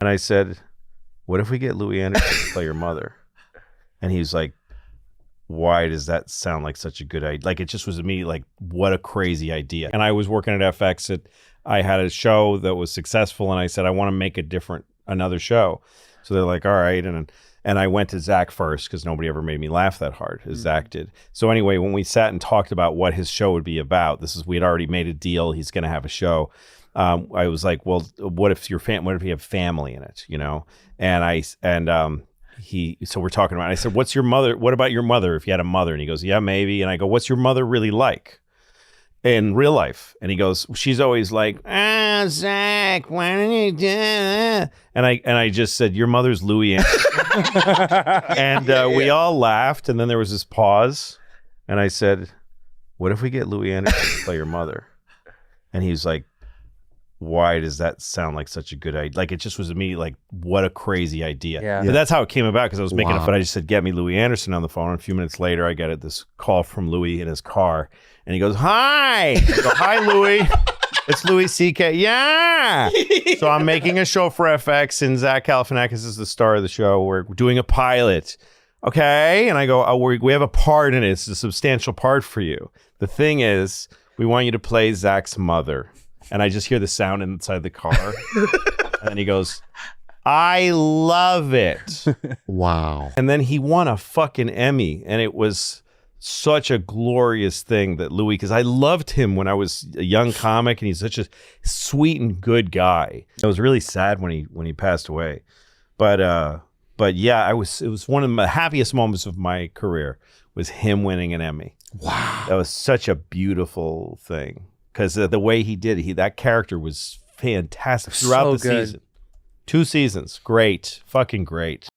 And I said, what if we get Louie Anderson to play your mother? And he's like, why does that sound like such a good idea? Like, it just was immediately like, what a crazy idea. And I was working at FX. I had a show that was successful, and I said, I want to make another show. So they're like, all right. And I went to Zach first because nobody ever made me laugh that hard as Zach did. So anyway, when we sat and talked about what his show would be about, we had already made a deal. He's going to have a show. I was like, well, what if you have family in it, you know? So we're talking about it. I said, what's your mother? What about your mother if you had a mother? And he goes, yeah, maybe. And I go, what's your mother really like in real life? And he goes, she's always like, Zach, why don't you do that? And I just said, your mother's Louie Anderson. And we all laughed. And then there was this pause. And I said, what if we get Louie Anderson to play your mother? And he's like, why does that sound like such a good idea? Like, it just was immediately like, what a crazy idea. Yeah. But that's how it came about, because I was making it fun. I just said, get me Louie Anderson on the phone. And a few minutes later, I get this call from Louie in his car. And he goes, hi. I go, hi, Louie. It's Louis C.K. Yeah. So I'm making a show for FX, and Zach Galifianakis is the star of the show. We're doing a pilot. Okay. And I go, oh, we have a part in it. It's a substantial part for you. The thing is, we want you to play Zach's mother. And I just hear the sound inside the car. And then he goes, I love it. Wow. And then he won a fucking Emmy. And it was such a glorious thing that Louie, because I loved him when I was a young comic, and he's such a sweet and good guy. I was really sad when he passed away. But yeah, it was one of the happiest moments of my career was him winning an Emmy. Wow. That was such a beautiful thing. Because the way he did it, that character was fantastic throughout the season. 2 seasons, great, fucking great.